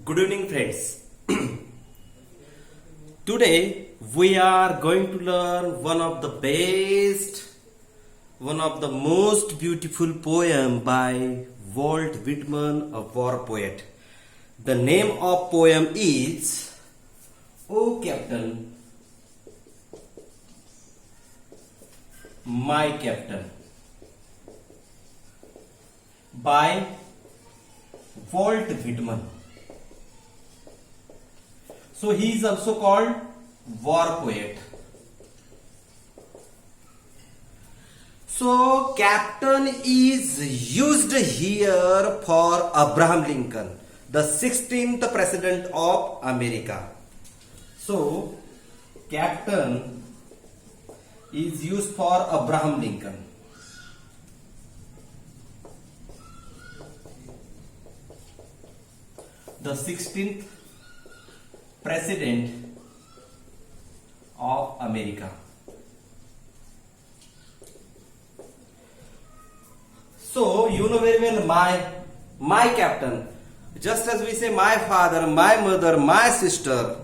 Good evening, friends. Today we are going to learn one of the best, one of the most beautiful poem by Walt Whitman, a war poet. The name of poem is "O Captain, My Captain" by Walt Whitman. So he is also called war poet. So captain is used here for Abraham Lincoln, the 16th president of America. So captain is used for Abraham Lincoln. The 16th president of America. So you know very well my captain. Just as we say my father, my mother, my sister.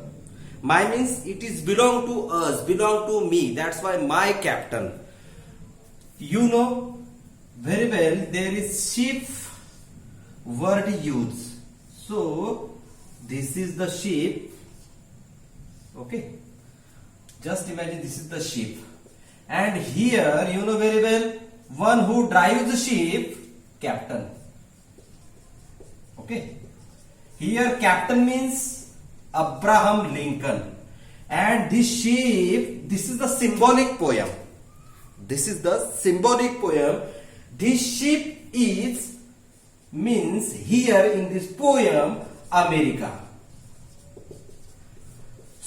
My means it is belong to us, belong to me. That's why my captain. You know very well there is ship word used. So this is the ship. Okay, just imagine this is the ship, and here you know very well one who drives the ship, captain. Okay, here captain means Abraham Lincoln, and this ship, this is the symbolic poem. This is the symbolic poem. This ship is means here in this poem America.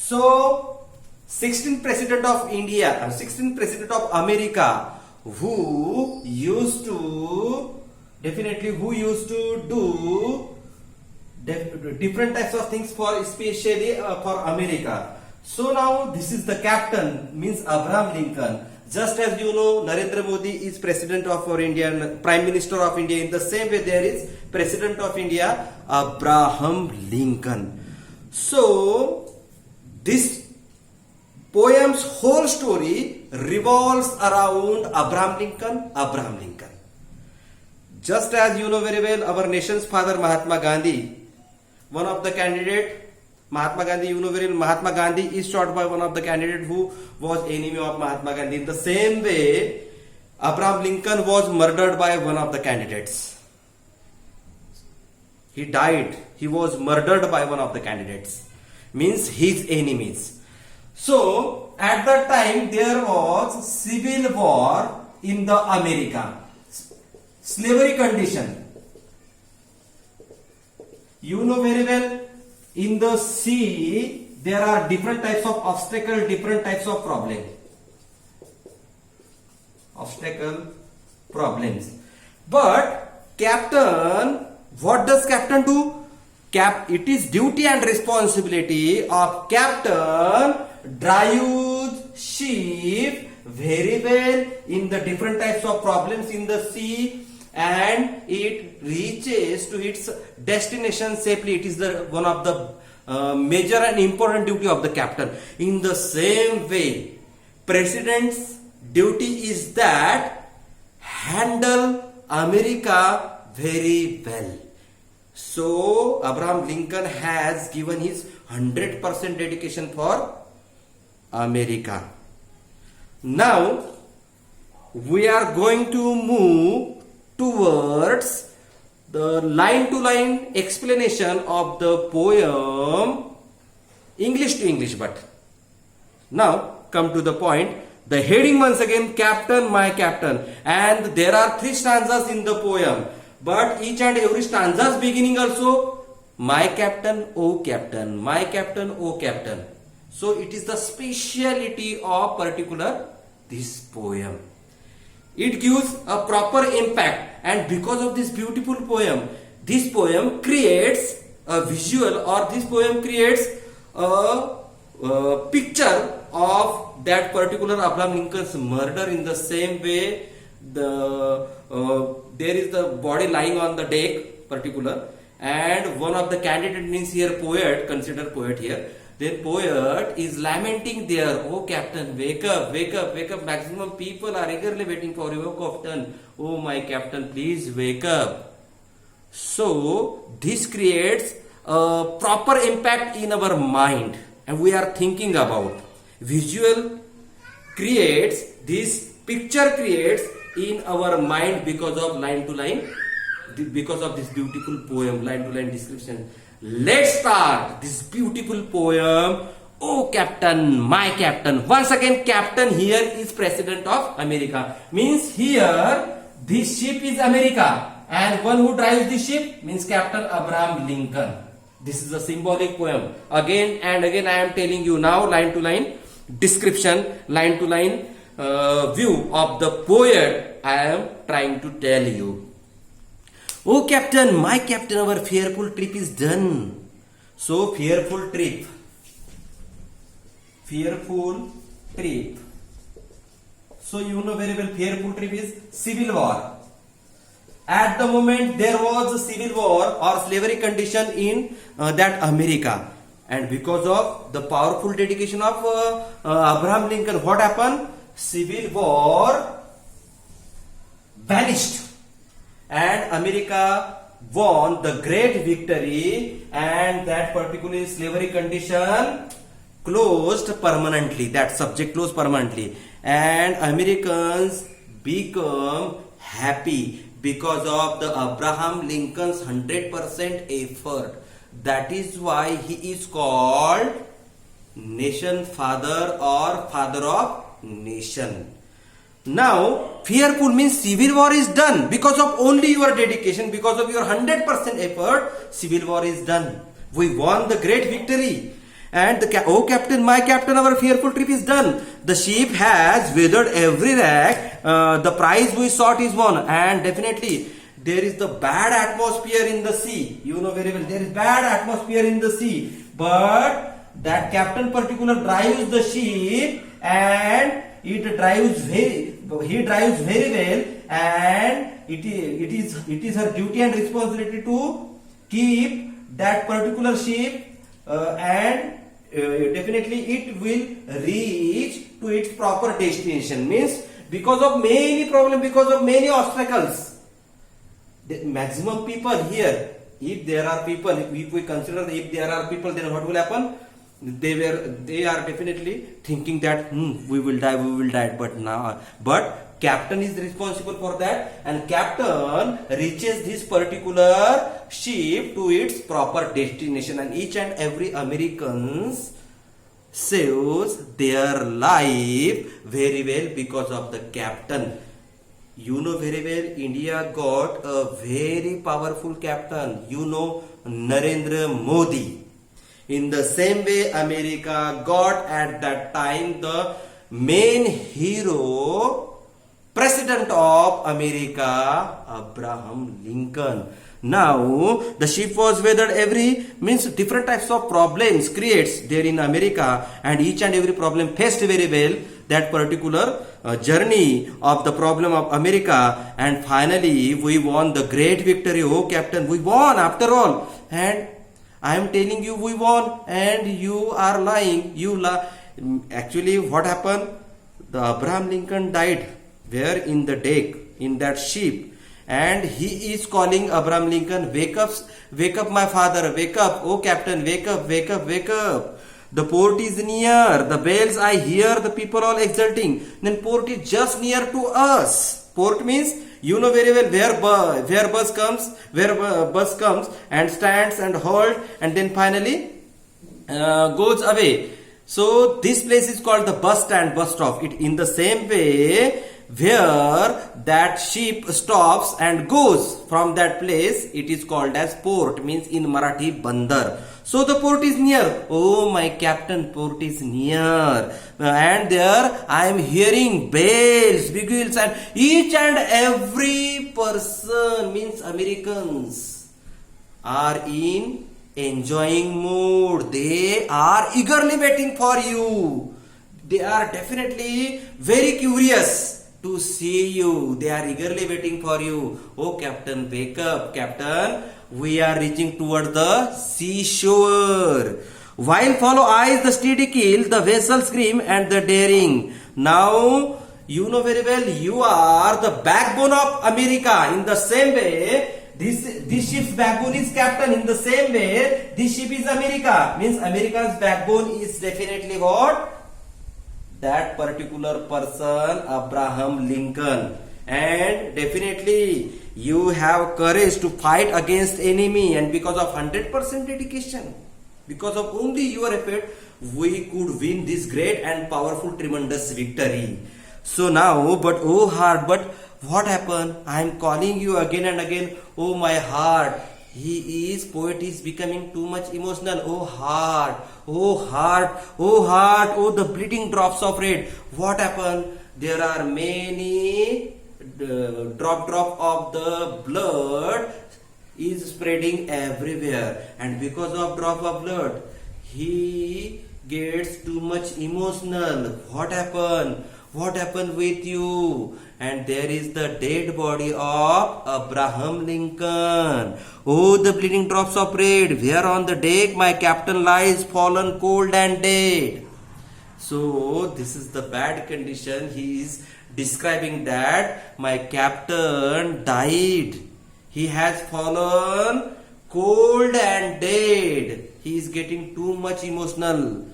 So 16th president of India, 16th president of America, who used to do different types of things for especially for America. So now this is the captain means Abraham Lincoln. Just as you know Narendra Modi is president of our India, prime minister of India, in the same way there is president of India Abraham Lincoln. So this poem's whole story revolves around Abraham Lincoln. Just as you know very well, our nation's father Mahatma Gandhi, one of the candidate, Mahatma Gandhi, you know very well, Mahatma Gandhi is shot by one of the candidate who was enemy of Mahatma Gandhi. In the same way, Abraham Lincoln was murdered by one of the candidates. He died. He was murdered by one of the candidates. Means his enemies. So at that time there was civil war in the America. Slavery condition. You know very well, in the sea there are different types of obstacle, different types of problems. But captain, what does captain do? It is duty and responsibility of captain drives ship very well in the different types of problems in the sea, and it reaches to its destination safely. It is the one of the major and important duty of the captain. In the same way, president's duty is that handle America very well. So Abraham Lincoln has given his 100% dedication for America. Now we are going to move towards the line-to-line explanation of the poem, English to English. But now come to the point. The heading once again, captain, my captain, and there are 3 stanzas in the poem. But each and every stanza's beginning also my captain, O captain, my captain, O captain. So it is the speciality of particular this poem. It gives a proper impact, and because of this beautiful poem, this poem creates a visual, or this poem creates a picture of that particular Abraham Lincoln's murder. In the same way, there is the body lying on the deck particular, and one of the candidate means here poet, consider poet here. Then poet is lamenting there, oh captain, wake up, wake up, wake up. Maximum people are eagerly waiting for you, oh captain, oh my captain, please wake up. So this creates a proper impact in our mind, and we are thinking about. Visual creates, this picture creates in our mind because of line to line, because of this beautiful poem, line to line description. Let's start this beautiful poem. Oh captain, my captain. Once again, captain here is president of America. Means here this ship is America, and one who drives the ship means Captain Abraham Lincoln. This is a symbolic poem. Again and again I am telling you now, line to line description, line to line view of the poet I am trying to tell you. Oh captain, my captain, our fearful trip is done. So fearful trip. Fearful trip. So you know very well, fearful trip is civil war. At the moment there was a civil war or slavery condition in that America, and because of the powerful dedication of Abraham Lincoln, what happened? Civil war vanished, and America won the great victory, and that particular slavery condition closed permanently, that subject closed permanently, and Americans become happy because of the Abraham Lincoln's 100% effort. That is why he is called nation father or father of nation. Now, fearful means civil war is done because of only your dedication, because of your 100% effort. Civil war is done. We won the great victory. And oh captain, my captain, our fearful trip is done. The ship has weathered every wreck. The prize we sought is won. And definitely there is the bad atmosphere in the sea. You know very well, there is bad atmosphere in the sea. But that captain particular drives the ship, and he drives very well, and it is her duty and responsibility to keep that particular ship, and definitely it will reach to its proper destination. Means because of many problems, because of many obstacles, the maximum people here, if there are people, if we consider if there are people, then what will happen? They are definitely thinking that we will die, but captain is responsible for that, and captain reaches this particular ship to its proper destination, and each and every Americans saves their life very well because of the captain. You know very well, India got a very powerful captain. You know, Narendra Modi. In the same way, America got at that time the main hero, President of America, Abraham Lincoln. Now, the ship was weathered means different types of problems creates there in America, and each and every problem faced very well that particular journey of the problem of America, and finally we won the great victory. Oh captain, we won after all, and I am telling you we won, and you are lying. Actually, what happened? The Abraham Lincoln died where in the deck in that ship, and he is calling Abraham Lincoln, wake up my father, wake up, oh captain, wake up, wake up, wake up. The port is near, the bells I hear, the people all exulting. Then port is just near to us. Port means, you know very well where bus comes and stands and halt, and then finally goes away. So this place is called the bus stand, bus stop. It in the same way where that ship stops and goes from that place, it is called as port, means in Marathi bandar. So the port is near. Oh my captain, port is near, and there I am hearing bells, bugles, and each and every person, means Americans, are in enjoying mood. They are eagerly waiting for you. They are definitely very curious to see you. They are eagerly waiting for you. Oh, Captain, wake up, Captain. We are reaching toward the seashore. While follow eyes the steady keel, the vessel scream and the daring. Now, you know very well, you are the backbone of America. In the same way, this ship's backbone is Captain. In the same way, this ship is America. Means America's backbone is definitely what? That particular person, Abraham Lincoln. And definitely, you have courage to fight against enemy, and because of 100% dedication, because of only your effort, we could win this great and powerful, tremendous victory. So now, but what happened? I am calling you again and again. Oh my heart, poet is becoming too much emotional. Oh heart, oh heart, oh heart, oh the bleeding drops of red. What happened? There are many drop of the blood is spreading everywhere, and because of drop of blood, he gets too much emotional. What happened? What happened with you? And there is the dead body of Abraham Lincoln. Oh, the bleeding drops of red, where on the deck my captain lies fallen cold and dead. So this is the bad condition. He is describing that my captain died. He has fallen cold and dead. He is getting too much emotional.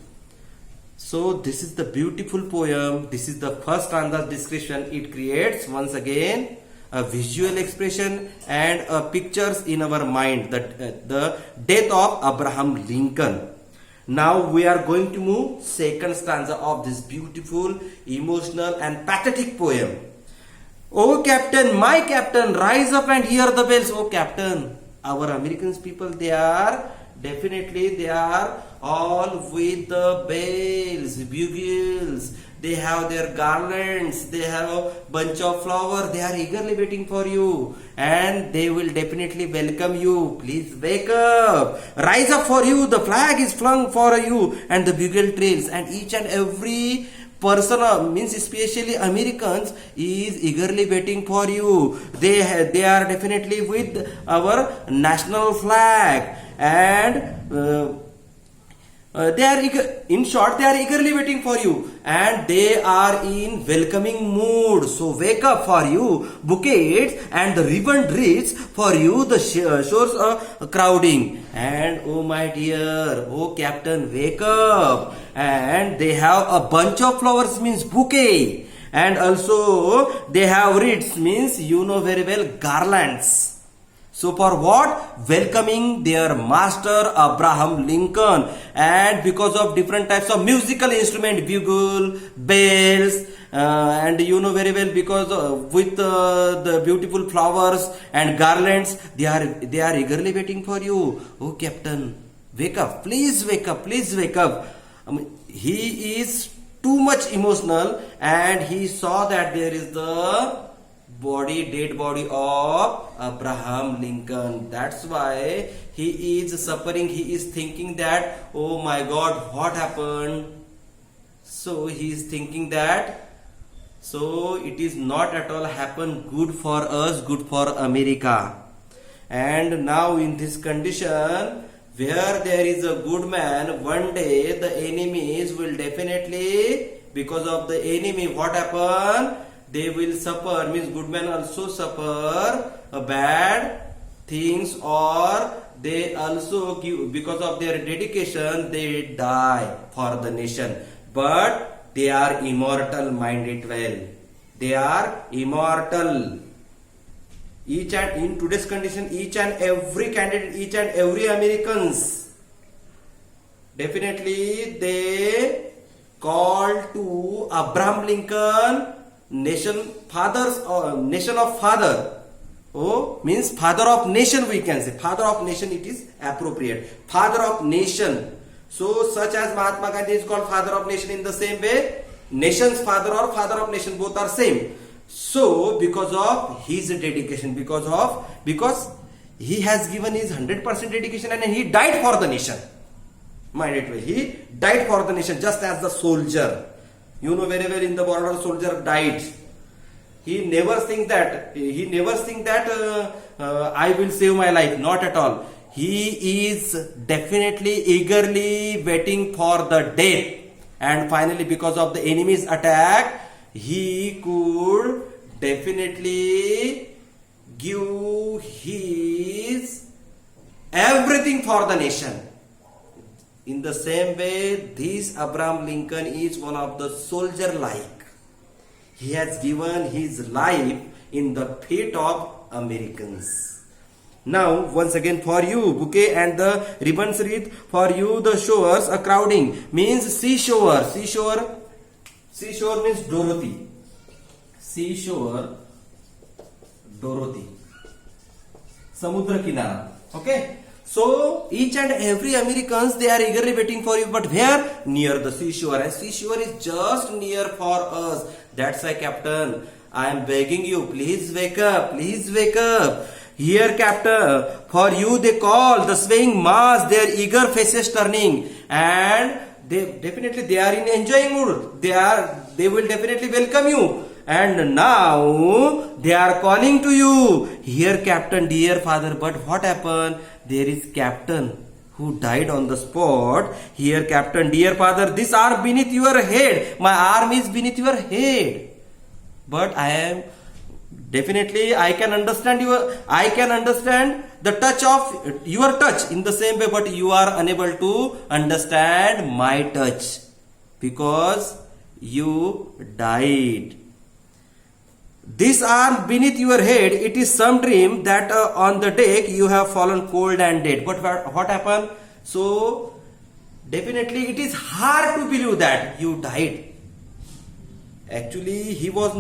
So this is the beautiful poem. This is the first stanza description. It creates once again a visual expression and pictures in our mind that the death of Abraham Lincoln. Now we are going to move second stanza of this beautiful, emotional and pathetic poem. Oh Captain, my Captain, rise up and hear the bells. Oh Captain, our Americans people, they are all with the bells, bugles. They have their garlands, they have a bunch of flowers. They are eagerly waiting for you, and they will definitely welcome you. Please wake up, rise up for you. The flag is flung for you, and the bugle trails, and each and every person, means especially Americans, is eagerly waiting for you. They are definitely with our national flag, and they are in short, they are eagerly waiting for you, and they are in welcoming mood. So wake up for you, bouquets and the ribbon wreaths for you, the shores are crowding. And oh my dear, oh Captain, wake up. And they have a bunch of flowers, means bouquet, and also they have wreaths, means you know very well, garlands. So for what? Welcoming their master Abraham Lincoln. And because of different types of musical instrument, bugle, bells, and you know very well, because with the beautiful flowers and garlands, they are eagerly waiting for you. Oh Captain, wake up, please wake up, please wake up. He is too much emotional, and he saw that there is the dead body of Abraham Lincoln. That's why he is suffering. He is thinking that, oh my God, what happened? So he is thinking that, so it is not at all happened good for us, good for America. And now in this condition, where there is a good man, one day the enemies will definitely, because of the enemy, what happened? They will suffer, means good men also suffer bad things, or they also give, because of their dedication, they die for the nation. But they are immortal, mind it well. They are immortal. Each and in today's condition, each and every candidate, each and every Americans, definitely they call to Abraham Lincoln nation fathers, or nation of father. Oh, means father of nation, we can say. Father of nation, it is appropriate. Father of nation. So such as Mahatma Gandhi is called father of nation, in the same way nation's father or father of nation, both are same. So because of his dedication, because he has given his 100% dedication, and he died for the nation. Mind it well, he died for the nation, just as the soldier. You know very well, in the border, soldier died. He never think that I will save my life. Not at all. He is definitely eagerly waiting for the death. And finally, because of the enemy's attack, he could definitely give his everything for the nation. In the same way, this Abraham Lincoln is one of the soldier-like. He has given his life in the fate of Americans. Now, once again for you, bouquet and the ribbons wreath, for you the shores a crowding, means seashore. Seashore means Dorothy. Seashore, Dorothy. Samudra Kinara. Okay? So, each and every Americans, they are eagerly waiting for you. But where? Near the seashore. And seashore is just near for us. That's why, Captain, I am begging you, please wake up. Please wake up. Here, Captain, for you they call the swaying mass, their eager faces turning, and they are in enjoying mood. They will definitely welcome you. And now they are calling to you. Here, Captain, dear father. But what happened? There is Captain who died on the spot. Here, Captain, dear father, this arm beneath your head. My arm is beneath your head. But I can understand the touch of your touch in the same way, but you are unable to understand my touch because you died. This arm beneath your head, it is some dream that on the deck you have fallen cold and dead. But what happened? So definitely it is hard to believe that you died. Actually, he was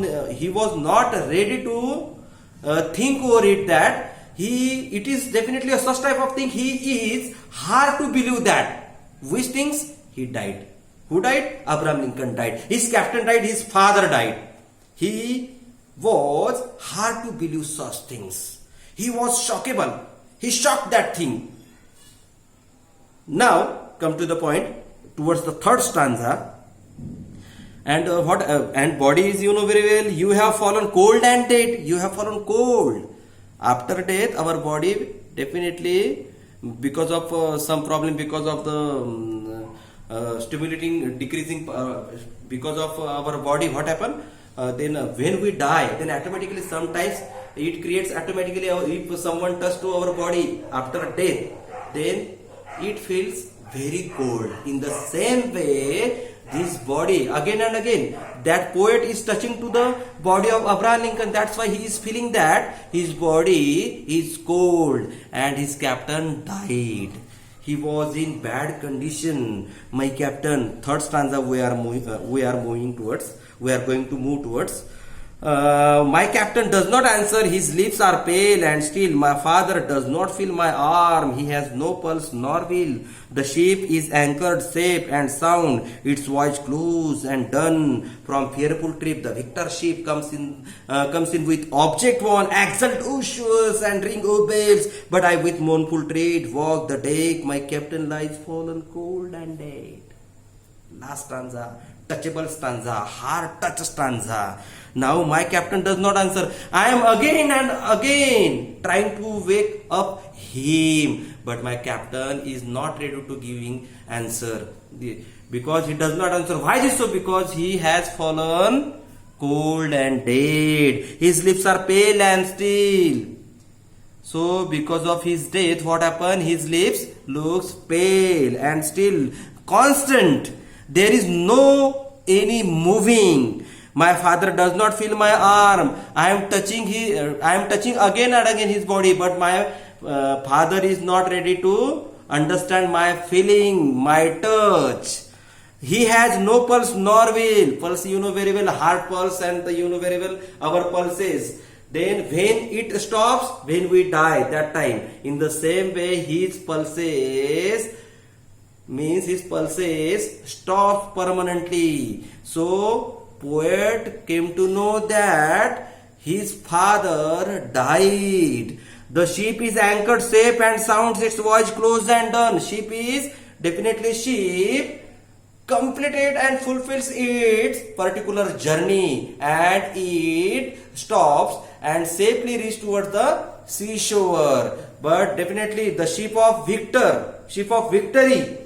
not ready to think over it, that it is definitely a such type of thing. He is hard to believe that. Which things? He died. Who died? Abraham Lincoln died. His captain died. His father died. He was hard to believe such things. He was shockable. He shocked that thing. Now, come to the point towards the third stanza. And and body is, you know very well, you have fallen cold and dead. You have fallen cold. After death, our body definitely, because of some problem, because of the stimulating, decreasing, because of our body, what happened? Then when we die, then automatically sometimes it creates automatically, if someone touch to our body after death, then it feels very cold. In the same way, this body, again and again, that poet is touching to the body of Abraham Lincoln. That's why he is feeling that his body is cold and his captain died. He was in bad condition. My captain, third stanza we are going to move towards. My captain does not answer, his lips are pale and still. My father does not feel my arm, he has no pulse nor will. The ship is anchored safe and sound, its voyage close and done. From fearful trip, the victor ship comes in with object won, exult ushers and ring o bells. But I with mournful tread walk the deck, my captain lies fallen cold and dead. Last stanza, touchable stanza, hard touch stanza. Now my captain does not answer. I am again and again trying to wake up him, but my captain is not ready to giving answer, because he does not answer. Why is this so? Because he has fallen cold and dead. His lips are pale and still. So because of his death, what happened? His lips looks pale and still, constant. There is no any moving. My father does not feel my arm. I am touching again and again his body, but my father is not ready to understand my feeling, my touch. He has no pulse nor will. Pulse, you know very well, heart pulse, and you know very well our pulses. Then when it stops, when we die, that time. In the same way, his pulses stop permanently. So poet came to know that his father died. The ship is anchored safe and sounds its voyage closed and done. Ship completed and fulfills its particular journey, and it stops and safely reach towards the seashore. But definitely the ship of victory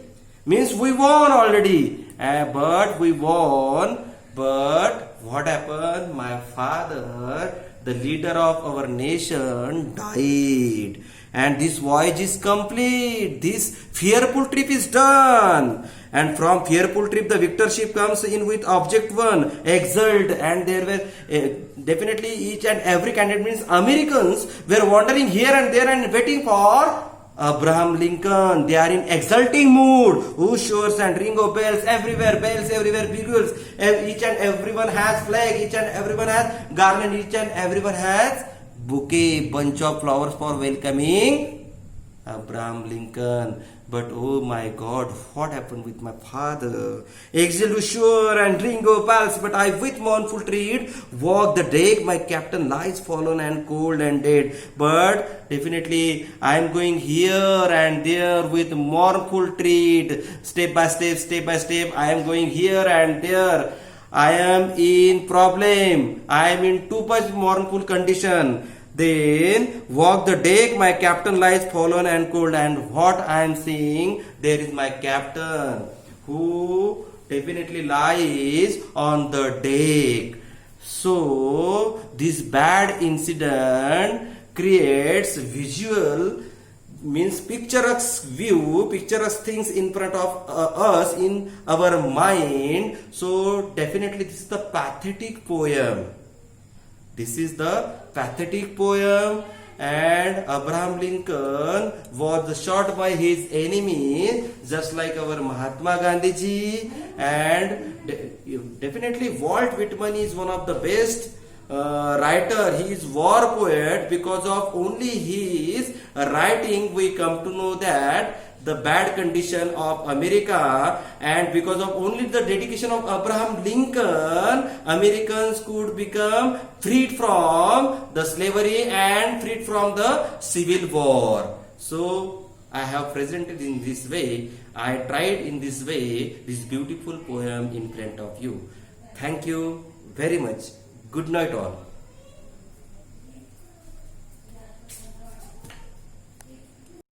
means we won already. But we won. But what happened? My father, the leader of our nation, died. And this voyage is complete. This fearful trip is done. And from fearful trip, the victor ship comes in with object one, exult. And there were definitely each and every candidate means Americans were wandering here and there and waiting for Abraham Lincoln. They are in exulting mood. Whose shores and ring of bells everywhere, bugles. Each and everyone has flag. Each and everyone has garland. Each and everyone has bouquet, bunch of flowers for welcoming Abraham Lincoln. But oh my God, what happened with my father? Exultation and Ringo pals, but I with mournful tread walk the deck. My captain lies fallen and cold and dead. But definitely I am going here and there with mournful tread, step by step. I am going here and there. I am in problem. I am in too much mournful condition. Then walk the deck, my captain lies fallen and cold, and what I am seeing, there is my captain who definitely lies on the deck. So this bad incident creates visual means picturesque view, picturesque things in front of us in our mind. So definitely this is the pathetic poem. This is the pathetic poem, and Abraham Lincoln was shot by his enemy, just like our Mahatma Gandhi ji. And definitely Walt Whitman is one of the best writer. He is war poet. Because of only his writing, we come to know that the bad condition of America, and because of only the dedication of Abraham Lincoln, Americans could become freed from the slavery and freed from the civil war. So I have presented in this way, I tried in this way this beautiful poem in front of you. Thank you very much. Good night all.